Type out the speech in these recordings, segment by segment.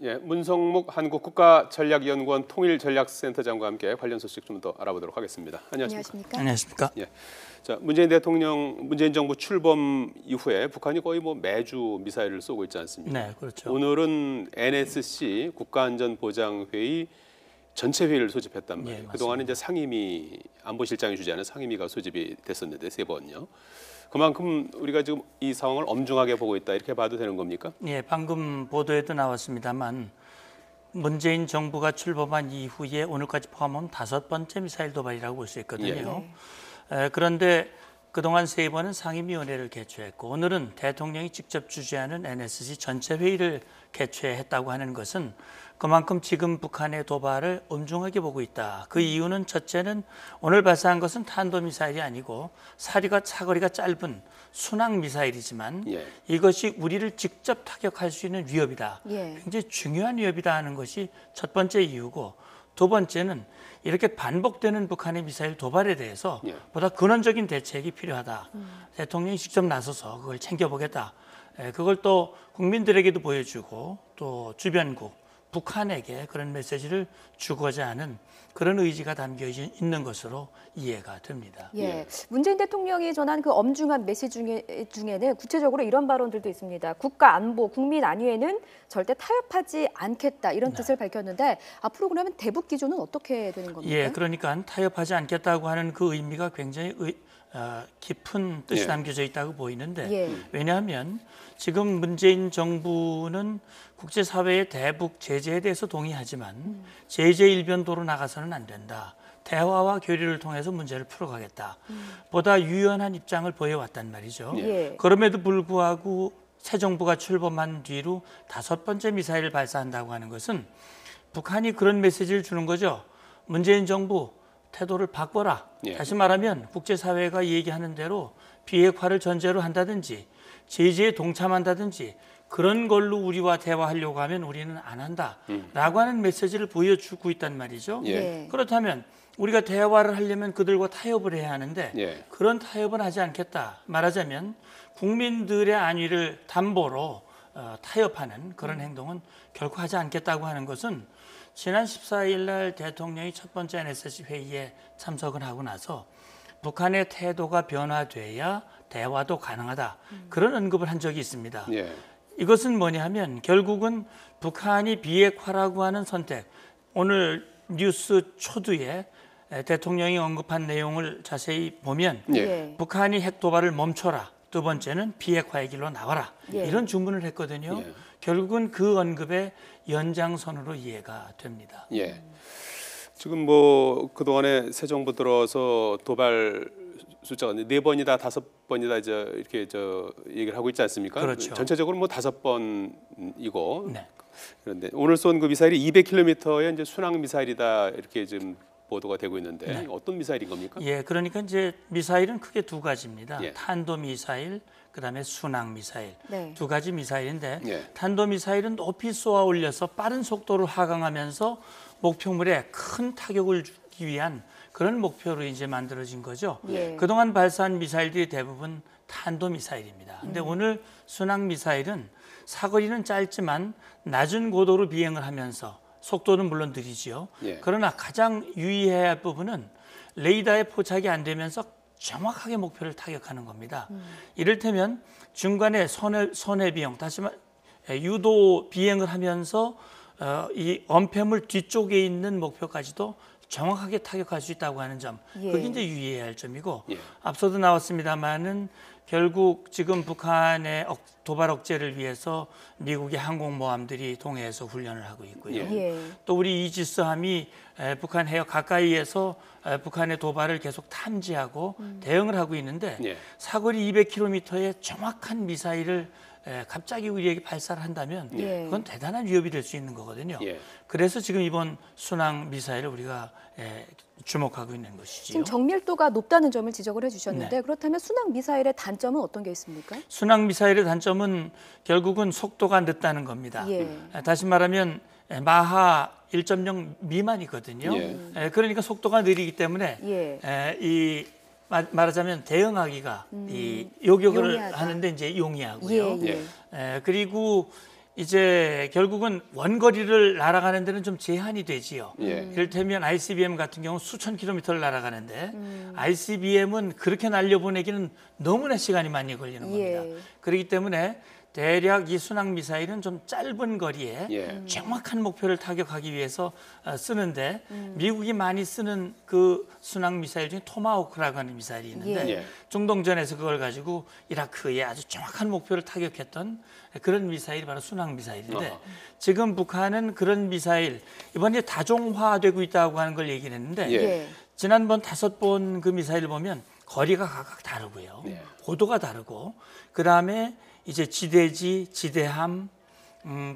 예, 문성묵 한국국가전략연구원 통일전략센터장과 함께 관련 소식 좀 더 알아보도록 하겠습니다. 안녕하십니까? 안녕하십니까? 예, 자, 문재인 정부 출범 이후에 북한이 거의 뭐 매주 미사일을 쏘고 있지 않습니까? 네, 그렇죠. 오늘은 NSC 국가안전보장회의 전체 회의를 소집했단 말이에요. 예, 그동안은 이제 상임위 안보실장이 주재하는 상임위가 소집이 됐었는데 3번요. 그만큼 우리가 지금 이 상황을 엄중하게 보고 있다 이렇게 봐도 되는 겁니까? 예, 방금 보도에도 나왔습니다만 문재인 정부가 출범한 이후에 오늘까지 포함하면 5번째 미사일 도발이라고 볼 수 있거든요. 그런데 그동안 3번은 상임위원회를 개최했고 오늘은 대통령이 직접 주재하는 NSC 전체 회의를 개최했다고 하는 것은 그만큼 지금 북한의 도발을 엄중하게 보고 있다. 그 이유는 첫째는 오늘 발사한 것은 탄도미사일이 아니고 사거리가 짧은 순항미사일이지만 이것이 우리를 직접 타격할 수 있는 위협이다. 굉장히 중요한 위협이다 하는 것이 첫 번째 이유고, 두 번째는 이렇게 반복되는 북한의 미사일 도발에 대해서 보다 근원적인 대책이 필요하다. 대통령이 직접 나서서 그걸 챙겨보겠다. 그걸 또 국민들에게도 보여주고 또 주변국 북한에게 그런 메시지를 주고자 하는 그런 의지가 담겨 있는 것으로 이해가 됩니다. 예, 문재인 대통령이 전한 그 엄중한 메시지 중에는 구체적으로 이런 발언들도 있습니다. 국가 안보, 국민 안위에는 절대 타협하지 않겠다 이런 뜻을 밝혔는데 앞으로 그러면 대북 기조는 어떻게 되는 겁니까? 예, 그러니까 타협하지 않겠다고 하는 그 의미가 굉장히 깊은 뜻이 담겨져 있다고 보이는데 왜냐하면 지금 문재인 정부는 국제사회의 대북 제재에 대해서 동의하지만 제재 일변도로 나가서는 안 된다. 대화와 교류를 통해서 문제를 풀어가겠다. 보다 유연한 입장을 보여왔단 말이죠. 그럼에도 불구하고 새 정부가 출범한 뒤로 5번째 미사일을 발사한다고 하는 것은 북한이 그런 메시지를 주는 거죠. 문재인 정부 태도를 바꿔라. 다시 말하면 국제사회가 얘기하는 대로 비핵화를 전제로 한다든지 제재에 동참한다든지 그런 걸로 우리와 대화하려고 하면 우리는 안 한다라고 하는 메시지를 보여주고 있단 말이죠. 그렇다면 우리가 대화를 하려면 그들과 타협을 해야 하는데 그런 타협은 하지 않겠다. 말하자면 국민들의 안위를 담보로 타협하는 그런 행동은 결코 하지 않겠다고 하는 것은 지난 14일 날 대통령이 첫 번째 NSC 회의에 참석을 하고 나서 북한의 태도가 변화돼야 대화도 가능하다. 그런 언급을 한 적이 있습니다. 이것은 뭐냐 하면 결국은 북한이 비핵화라고 하는 선택, 오늘 뉴스 초두에 대통령이 언급한 내용을 자세히 보면 북한이 핵 도발을 멈춰라. 두 번째는 비핵화의 길로 나와라. 이런 주문을 했거든요. 결국은 그 언급의 연장선으로 이해가 됩니다. 지금 뭐 그동안에 새 정부 들어서 도발 숫자가 4번이다, 5번이다 이제 이렇게 얘기를 하고 있지 않습니까? 그렇죠. 전체적으로 뭐 5번이고. 그런데 오늘 쏜 그 미사일이 200km의 이제 순항 미사일이다 이렇게 지금 보도가 되고 있는데 어떤 미사일인 겁니까? 예, 그러니까 이제 미사일은 크게 두 가지입니다. 탄도 미사일, 그다음에 순항 미사일 두 가지 미사일인데 탄도 미사일은 높이 쏘아 올려서 빠른 속도를 하강하면서 목표물에 큰 타격을 주기 위한 그런 목표로 이제 만들어진 거죠. 그동안 발사한 미사일들이 대부분 탄도 미사일입니다. 근데 오늘 순항 미사일은 사거리는 짧지만 낮은 고도로 비행을 하면서 속도는 물론 느리지요. 그러나 가장 유의해야 할 부분은 레이더에 포착이 안 되면서 정확하게 목표를 타격하는 겁니다. 이를테면 중간에 선회 비용, 다시 말 유도 비행을 하면서 이 엄폐물 뒤쪽에 있는 목표까지도 정확하게 타격할 수 있다고 하는 점, 그게 이제 유의해야 할 점이고 앞서도 나왔습니다만은 결국 지금 북한의 도발 억제를 위해서 미국의 항공모함들이 동해에서 훈련을 하고 있고요. 또 우리 이지스함이 북한 해역 가까이에서 북한의 도발을 계속 탐지하고 대응을 하고 있는데 사거리 200km의 정확한 미사일을 갑자기 우리에게 발사를 한다면 그건 대단한 위협이 될 수 있는 거거든요. 그래서 지금 이번 순항 미사일을 우리가 주목하고 있는 것이지요. 지금 정밀도가 높다는 점을 지적을 해주셨는데 그렇다면 순항 미사일의 단점은 어떤 게 있습니까? 순항 미사일의 단점은 결국은 속도가 늦다는 겁니다. 다시 말하면 마하 1.0 미만이거든요. 그러니까 속도가 느리기 때문에 이 말하자면 대응하기가 이 요격을 용이하다. 하는데 이제 용이하고요. 그리고 이제 결국은 원거리를 날아가는 데는 좀 제한이 되지요. 예. 이를테면 ICBM 같은 경우 수천 킬로미터를 날아가는데 ICBM은 그렇게 날려보내기는 너무나 시간이 많이 걸리는 겁니다. 예. 그렇기 때문에 대략 이 순항 미사일은 좀 짧은 거리에 예. 정확한 목표를 타격하기 위해서 쓰는데 미국이 많이 쓰는 그 순항 미사일 중에 토마호크라고 하는 미사일이 있는데 예. 중동전에서 그걸 가지고 이라크에 아주 정확한 목표를 타격했던 그런 미사일이 바로 순항 미사일인데 어허. 지금 북한은 그런 미사일 이번에 다종화되고 있다고 하는 걸 얘기를 했는데 예. 예. 지난번 5번 그 미사일을 보면 거리가 각각 다르고요. 예. 고도가 다르고 그다음에 이제 지대지, 지대함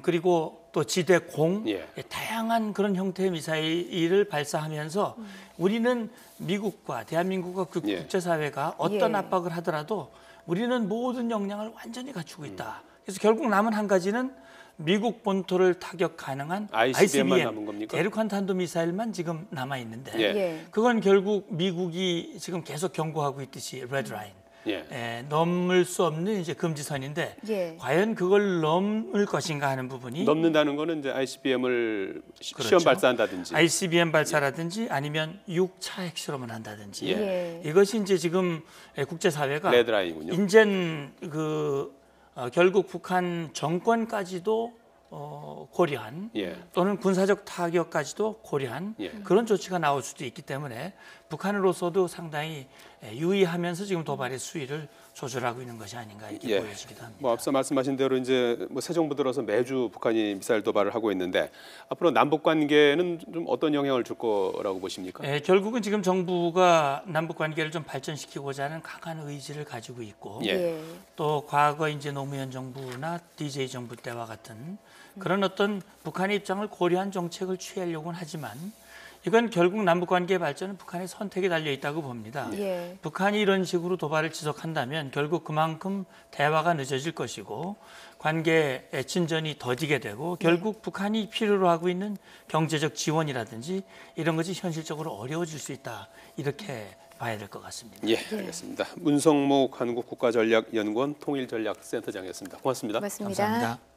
그리고 또 지대공 예. 다양한 그런 형태의 미사일을 발사하면서 우리는 미국과 대한민국과 그 예. 국제사회가 어떤 예. 압박을 하더라도 우리는 모든 역량을 완전히 갖추고 있다. 그래서 결국 남은 한 가지는 미국 본토를 타격 가능한 ICBM만 남은 겁니까? 대륙간 탄도 미사일만 지금 남아 있는데 예. 예. 그건 결국 미국이 지금 계속 경고하고 있듯이 레드라인 예. 넘을 수 없는 이제 금지선인데 예. 과연 그걸 넘을 것인가 하는 부분이 넘는다는 거는 이제 ICBM을 그렇죠. 시험 발사한다든지. ICBM 발사라든지 아니면 6차 핵실험을 한다든지 예. 이것이 이제 지금 국제사회가 레드라인이군요. 인젠 결국 북한 정권까지도 고려한 예. 또는 군사적 타격까지도 고려한 예. 그런 조치가 나올 수도 있기 때문에 북한으로서도 상당히 유의하면서 지금 도발의 수위를 조절하고 있는 것이 아닌가 이렇게 예. 보여지기도 합니다. 뭐 앞서 말씀하신 대로 이제 뭐 새 정부 들어서 매주 북한이 미사일 도발을 하고 있는데 앞으로 남북 관계는 좀 어떤 영향을 줄 거라고 보십니까? 결국은 지금 정부가 남북 관계를 좀 발전시키고자 하는 강한 의지를 가지고 있고 예. 예. 또 과거 이제 노무현 정부나 DJ 정부 때와 같은 그런 어떤 북한의 입장을 고려한 정책을 취하려고는 하지만 이건 결국 남북 관계의 발전은 북한의 선택에 달려 있다고 봅니다. 예. 북한이 이런 식으로 도발을 지속한다면 결국 그만큼 대화가 늦어질 것이고 관계의 진전이 더디게 되고 결국 북한이 필요로 하고 있는 경제적 지원이라든지 이런 것이 현실적으로 어려워질 수 있다. 이렇게 봐야 될 것 같습니다. 예, 알겠습니다. 문성목 한국국가전략연구원 통일전략센터장이었습니다. 고맙습니다. 고맙습니다. 감사합니다.